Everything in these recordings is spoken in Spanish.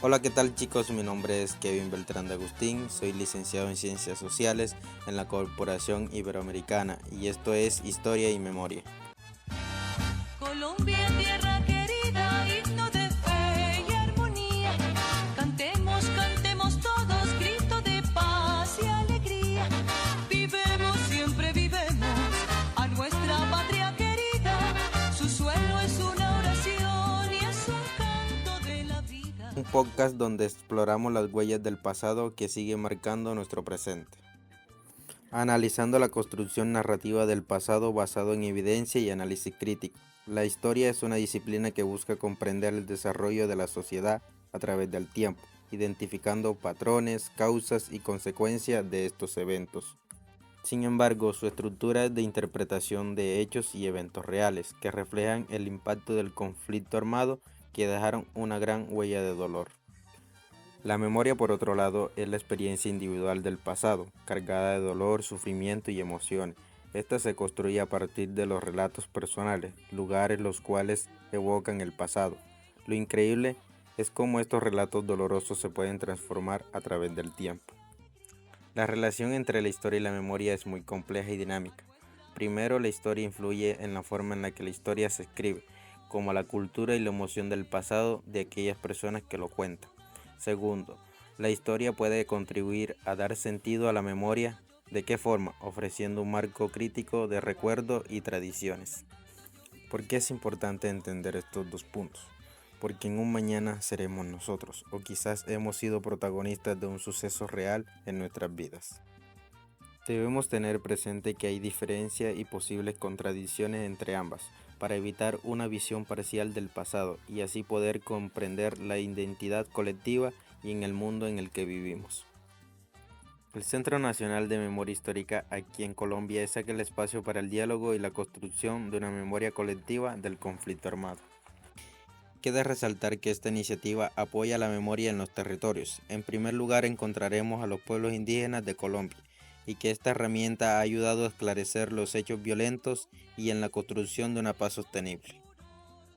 Hola, ¿qué tal chicos? Mi nombre es Kevin Beltrán de Agustín, soy licenciado en Ciencias Sociales en la Corporación Iberoamericana y esto es Historia y Memoria. Colombia, tierra querida, himno de fe y armonía. Cantemos, cantemos todos, grito de paz y alegría. Vivemos, siempre vivemos a nuestra patria querida. Su suelo es una oración y es un canto de la vida. Un podcast donde exploramos las huellas del pasado que sigue marcando nuestro presente. Analizando la construcción narrativa del pasado basado en evidencia y análisis crítico. La historia es una disciplina que busca comprender el desarrollo de la sociedad a través del tiempo, identificando patrones, causas y consecuencias de estos eventos. Sin embargo, su estructura es de interpretación de hechos y eventos reales que reflejan el impacto del conflicto armado que dejaron una gran huella de dolor. La memoria, por otro lado, es la experiencia individual del pasado, cargada de dolor, sufrimiento y emociones. Esta se construye a partir de los relatos personales, lugares los cuales evocan el pasado. Lo increíble es cómo estos relatos dolorosos se pueden transformar a través del tiempo. La relación entre la historia y la memoria es muy compleja y dinámica. Primero, la historia influye en la forma en la que la historia se escribe, como la cultura y la emoción del pasado de aquellas personas que lo cuentan. Segundo, la historia puede contribuir a dar sentido a la memoria. ¿De qué forma? Ofreciendo un marco crítico de recuerdo y tradiciones. ¿Por qué es importante entender estos dos puntos? Porque en un mañana seremos nosotros, o quizás hemos sido protagonistas de un suceso real en nuestras vidas. Debemos tener presente que hay diferencia y posibles contradicciones entre ambas, para evitar una visión parcial del pasado y así poder comprender la identidad colectiva y en el mundo en el que vivimos. El Centro Nacional de Memoria Histórica aquí en Colombia es aquel espacio para el diálogo y la construcción de una memoria colectiva del conflicto armado. Queda resaltar que esta iniciativa apoya la memoria en los territorios. En primer lugar encontraremos a los pueblos indígenas de Colombia y que esta herramienta ha ayudado a esclarecer los hechos violentos y en la construcción de una paz sostenible.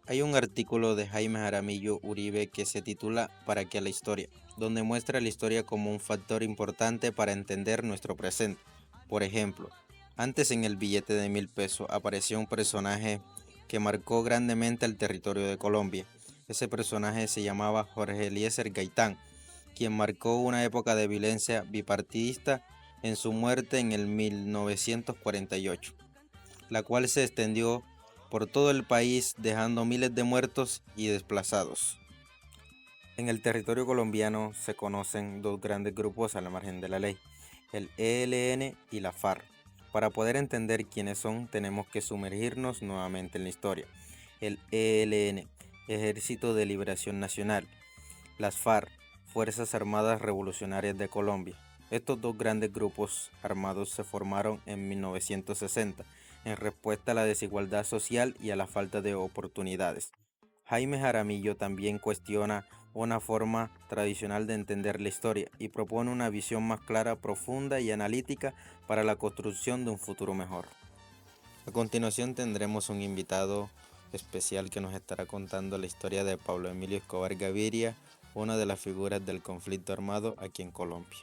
Hay un artículo de Jaime Jaramillo Uribe que se titula ¿Para qué la historia?, donde muestra la historia como un factor importante para entender nuestro presente. Por ejemplo, antes en el billete de 1000 pesos apareció un personaje que marcó grandemente el territorio de Colombia. Ese personaje se llamaba Jorge Eliezer Gaitán, quien marcó una época de violencia bipartidista en su muerte en el 1948, la cual se extendió por todo el país dejando miles de muertos y desplazados. En el territorio colombiano se conocen dos grandes grupos a la margen de la ley, el ELN y la FARC. Para poder entender quiénes son, tenemos que sumergirnos nuevamente en la historia. El ELN, Ejército de Liberación Nacional. Las FARC, Fuerzas Armadas Revolucionarias de Colombia. Estos dos grandes grupos armados se formaron en 1960 en respuesta a la desigualdad social y a la falta de oportunidades. Jaime Jaramillo también cuestiona una forma tradicional de entender la historia y propone una visión más clara, profunda y analítica para la construcción de un futuro mejor. A continuación tendremos un invitado especial que nos estará contando la historia de Pablo Emilio Escobar Gaviria, una de las figuras del conflicto armado aquí en Colombia.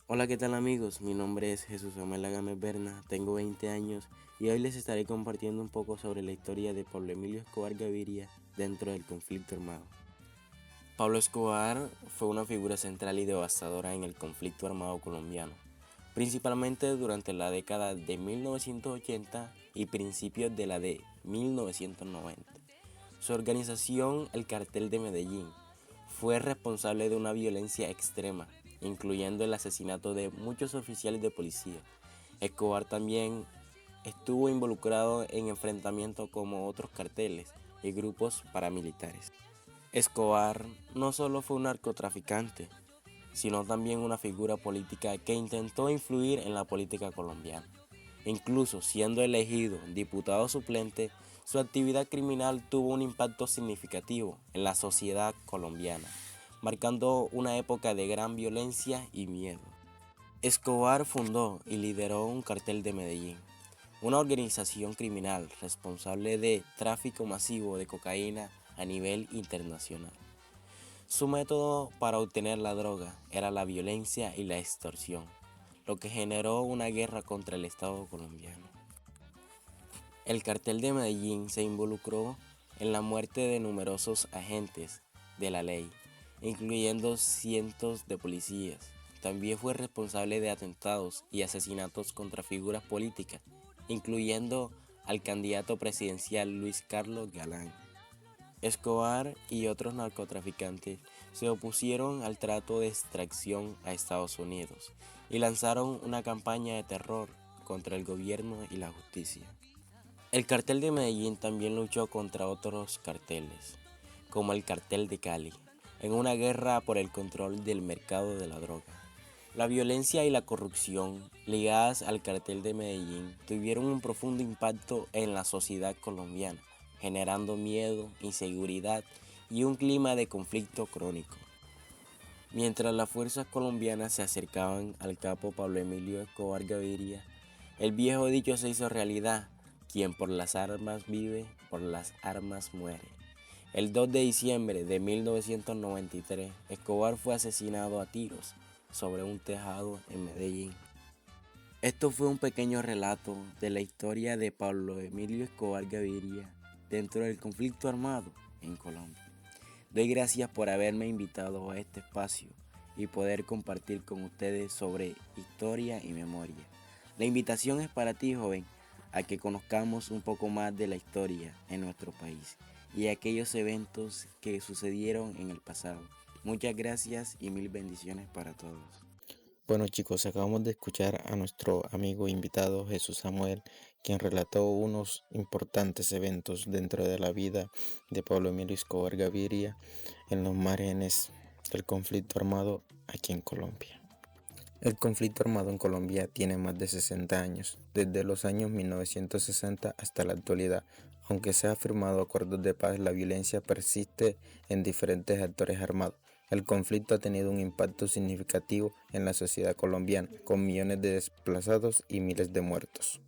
Hola, ¿qué tal amigos? Mi nombre es Jesús Samuel Gámez Berna, tengo 20 años y hoy les estaré compartiendo un poco sobre la historia de Pablo Emilio Escobar Gaviria dentro del conflicto armado. Pablo Escobar fue una figura central y devastadora en el conflicto armado colombiano, principalmente durante la década de 1980 y principios de la de 1990. Su organización, el Cartel de Medellín, fue responsable de una violencia extrema, incluyendo el asesinato de muchos oficiales de policía. Escobar también estuvo involucrado en enfrentamientos con otros carteles y grupos paramilitares. Escobar no solo fue un narcotraficante, sino también una figura política que intentó influir en la política colombiana. Incluso siendo elegido diputado suplente, su actividad criminal tuvo un impacto significativo en la sociedad colombiana, marcando una época de gran violencia y miedo. Escobar fundó y lideró un cartel de Medellín, una organización criminal responsable de tráfico masivo de cocaína a nivel internacional. Su método para obtener la droga era la violencia y la extorsión, lo que generó una guerra contra el Estado colombiano. El cartel de Medellín se involucró en la muerte de numerosos agentes de la ley, incluyendo cientos de policías. También fue responsable de atentados y asesinatos contra figuras políticas, incluyendo al candidato presidencial Luis Carlos Galán. Escobar y otros narcotraficantes se opusieron al trato de extracción a Estados Unidos y lanzaron una campaña de terror contra el gobierno y la justicia. El cartel de Medellín también luchó contra otros carteles, como el cartel de Cali, en una guerra por el control del mercado de la droga. La violencia y la corrupción ligadas al cartel de Medellín tuvieron un profundo impacto en la sociedad colombiana, generando miedo, inseguridad y un clima de conflicto crónico. Mientras las fuerzas colombianas se acercaban al capo Pablo Emilio Escobar Gaviria, el viejo dicho se hizo realidad: quien por las armas vive, por las armas muere. El 2 de diciembre de 1993, Escobar fue asesinado a tiros sobre un tejado en Medellín. Esto fue un pequeño relato de la historia de Pablo Emilio Escobar Gaviria dentro del conflicto armado en Colombia. Doy gracias por haberme invitado a este espacio y poder compartir con ustedes sobre historia y memoria. La invitación es para ti, joven, a que conozcamos un poco más de la historia en nuestro país y aquellos eventos que sucedieron en el pasado. Muchas gracias y mil bendiciones para todos. Bueno chicos, acabamos de escuchar a nuestro amigo invitado Jesús Samuel, quien relató unos importantes eventos dentro de la vida de Pablo Emilio Escobar Gaviria en los márgenes del conflicto armado aquí en Colombia. El conflicto armado en Colombia tiene más de 60 años, desde los años 1960 hasta la actualidad. Aunque se han firmado acuerdos de paz, la violencia persiste en diferentes actores armados. El conflicto ha tenido un impacto significativo en la sociedad colombiana, con millones de desplazados y miles de muertos.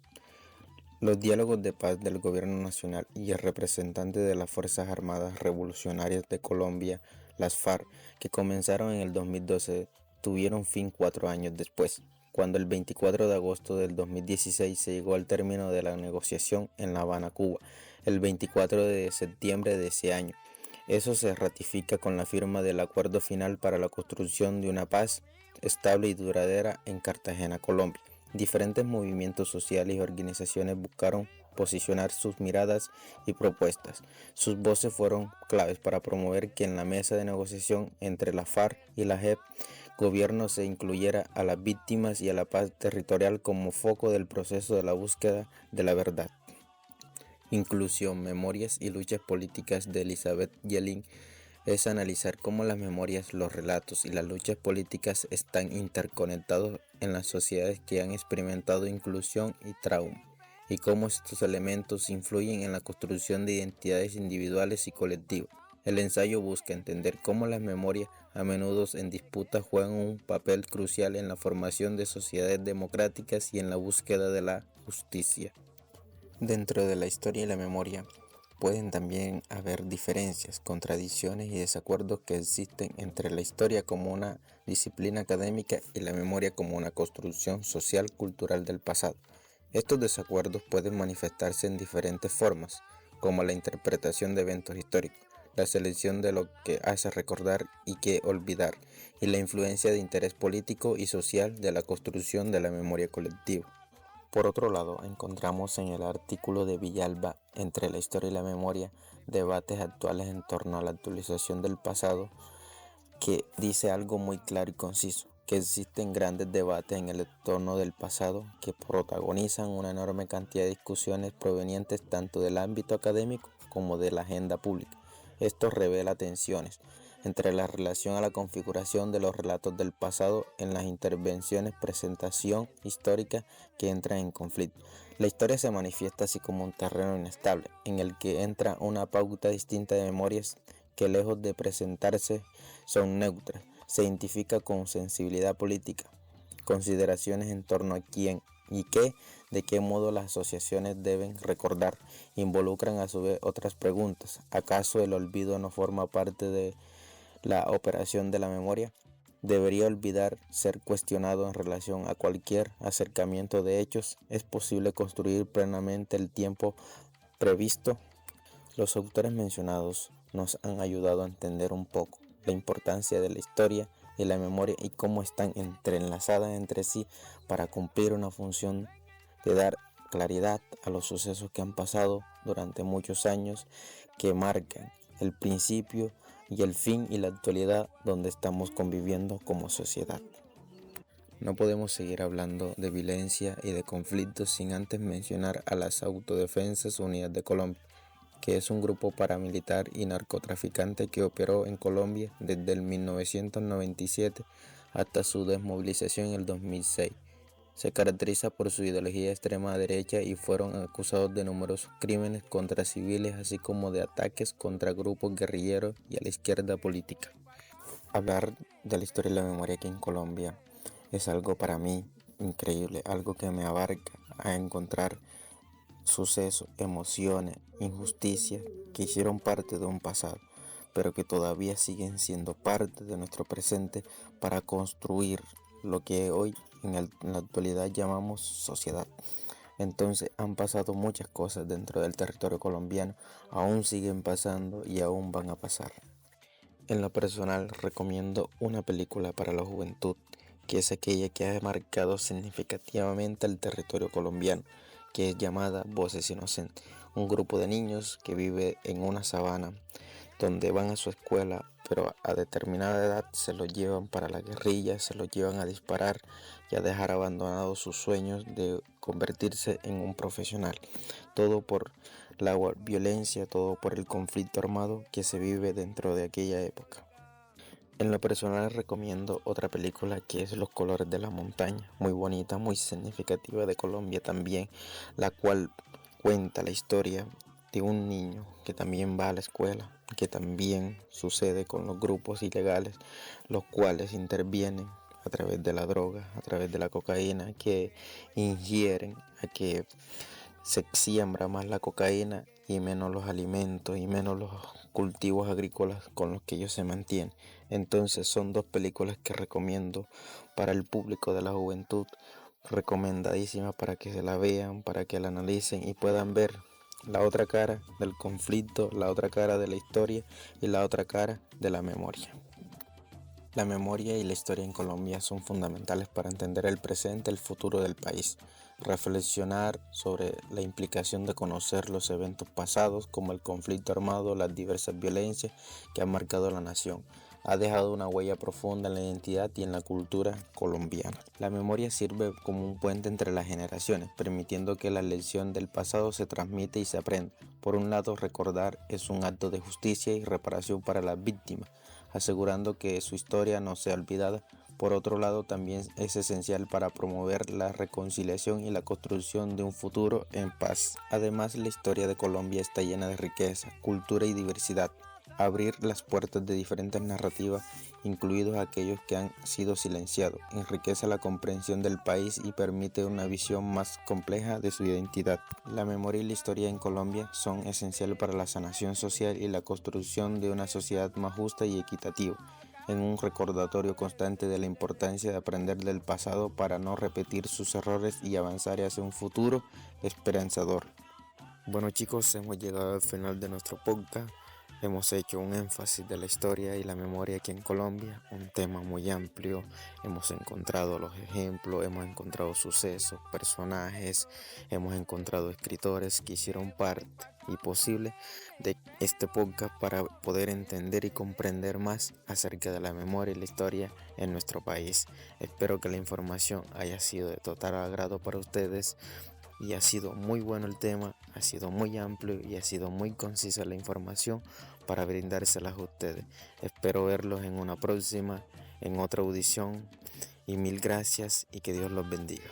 Los diálogos de paz del Gobierno Nacional y el representante de las Fuerzas Armadas Revolucionarias de Colombia, las FARC, que comenzaron en el 2012, tuvieron fin 4 años después, cuando el 24 de agosto del 2016 se llegó al término de la negociación en La Habana, Cuba, el 24 de septiembre de ese año. Eso se ratifica con la firma del acuerdo final para la construcción de una paz estable y duradera en Cartagena, Colombia. Diferentes movimientos sociales y organizaciones buscaron posicionar sus miradas y propuestas. Sus voces fueron claves para promover que en la mesa de negociación entre la FARC y la JEP, gobierno se incluyera a las víctimas y a la paz territorial como foco del proceso de la búsqueda de la verdad. Inclusión, memorias y luchas políticas de Elizabeth Yelin es analizar cómo las memorias, los relatos y las luchas políticas están interconectados en las sociedades que han experimentado inclusión y trauma, y cómo estos elementos influyen en la construcción de identidades individuales y colectivas. El ensayo busca entender cómo las memorias, a menudo en disputa, juegan un papel crucial en la formación de sociedades democráticas y en la búsqueda de la justicia. Dentro de la historia y la memoria pueden también haber diferencias, contradicciones y desacuerdos que existen entre la historia como una disciplina académica y la memoria como una construcción social cultural del pasado. Estos desacuerdos pueden manifestarse en diferentes formas, como la interpretación de eventos históricos, la selección de lo que hace recordar y qué olvidar, y la influencia de interés político y social de la construcción de la memoria colectiva. Por otro lado, encontramos en el artículo de Villalba, Entre la historia y la memoria, debates actuales en torno a la actualización del pasado, que dice algo muy claro y conciso, que existen grandes debates en el entorno del pasado que protagonizan una enorme cantidad de discusiones provenientes tanto del ámbito académico como de la agenda pública. Esto revela tensiones entre la relación a la configuración de los relatos del pasado en las intervenciones presentación histórica que entran en conflicto. La historia se manifiesta así como un terreno inestable, en el que entra una pauta distinta de memorias que lejos de presentarse son neutras, se identifica con sensibilidad política, consideraciones en torno a quién y qué, de qué modo las asociaciones deben recordar, involucran a su vez otras preguntas. ¿Acaso el olvido no forma parte de La operación de la memoria debería olvidar ser cuestionado en relación a cualquier acercamiento de hechos. Es posible construir plenamente el tiempo previsto. Los autores mencionados nos han ayudado a entender un poco la importancia de la historia y la memoria y cómo están entrelazadas entre sí para cumplir una función de dar claridad a los sucesos que han pasado durante muchos años, que marcan el principio y el fin y la actualidad donde estamos conviviendo como sociedad. No podemos seguir hablando de violencia y de conflictos sin antes mencionar a las Autodefensas Unidas de Colombia, que es un grupo paramilitar y narcotraficante que operó en Colombia desde el 1997 hasta su desmovilización en el 2006. Se caracteriza por su ideología extrema derecha y fueron acusados de numerosos crímenes contra civiles, así como de ataques contra grupos guerrilleros y a la izquierda política. Hablar de la historia y la memoria aquí en Colombia es algo para mí increíble, algo que me abarca a encontrar sucesos, emociones, injusticias que hicieron parte de un pasado, pero que todavía siguen siendo parte de nuestro presente para construir lo que hoy en la actualidad llamamos sociedad. Entonces han pasado muchas cosas dentro del territorio colombiano, aún siguen pasando y aún van a pasar. En lo personal recomiendo una película para la juventud, que es aquella que ha marcado significativamente el territorio colombiano, que es llamada Voces Inocentes, un grupo de niños que vive en una sabana donde van a su escuela, pero a determinada edad se los llevan para la guerrilla, se los llevan a disparar y a dejar abandonados sus sueños de convertirse en un profesional. Todo por la violencia, todo por el conflicto armado que se vive dentro de aquella época. En lo personal recomiendo otra película que es Los colores de la montaña, muy bonita, muy significativa de Colombia también, la cual cuenta la historia de un niño que también va a la escuela, que también sucede con los grupos ilegales, los cuales intervienen a través de la droga, a través de la cocaína, que ingieren a que se siembra más la cocaína y menos los alimentos y menos los cultivos agrícolas con los que ellos se mantienen. Entonces son dos películas que recomiendo para el público de la juventud, recomendadísimas para que se la vean, para que la analicen y puedan ver la otra cara del conflicto, la otra cara de la historia y la otra cara de la memoria. La memoria y la historia en Colombia son fundamentales para entender el presente y el futuro del país. Reflexionar sobre la implicación de conocer los eventos pasados como el conflicto armado, las diversas violencias que han marcado la nación, ha dejado una huella profunda en la identidad y en la cultura colombiana. La memoria sirve como un puente entre las generaciones, permitiendo que la lección del pasado se transmite y se aprenda. Por un lado, recordar es un acto de justicia y reparación para las víctimas, asegurando que su historia no sea olvidada. Por otro lado, también es esencial para promover la reconciliación y la construcción de un futuro en paz. Además, la historia de Colombia está llena de riqueza, cultura y diversidad. Abrir las puertas de diferentes narrativas, incluidos aquellos que han sido silenciados, enriquece la comprensión del país y permite una visión más compleja de su identidad. La memoria y la historia en Colombia son esenciales para la sanación social y la construcción de una sociedad más justa y equitativa, en un recordatorio constante de la importancia de aprender del pasado para no repetir sus errores y avanzar hacia un futuro esperanzador. Bueno chicos, hemos llegado al final de nuestro podcast. Hemos hecho un énfasis de la historia y la memoria aquí en Colombia, un tema muy amplio. Hemos encontrado los ejemplos, hemos encontrado sucesos, personajes, hemos encontrado escritores que hicieron parte y posible de este podcast para poder entender y comprender más acerca de la memoria y la historia en nuestro país. Espero que la información haya sido de total agrado para ustedes. Y ha sido muy bueno el tema, ha sido muy amplio y ha sido muy concisa la información para brindárselas a ustedes. Espero verlos en una próxima, en otra audición y mil gracias y que Dios los bendiga.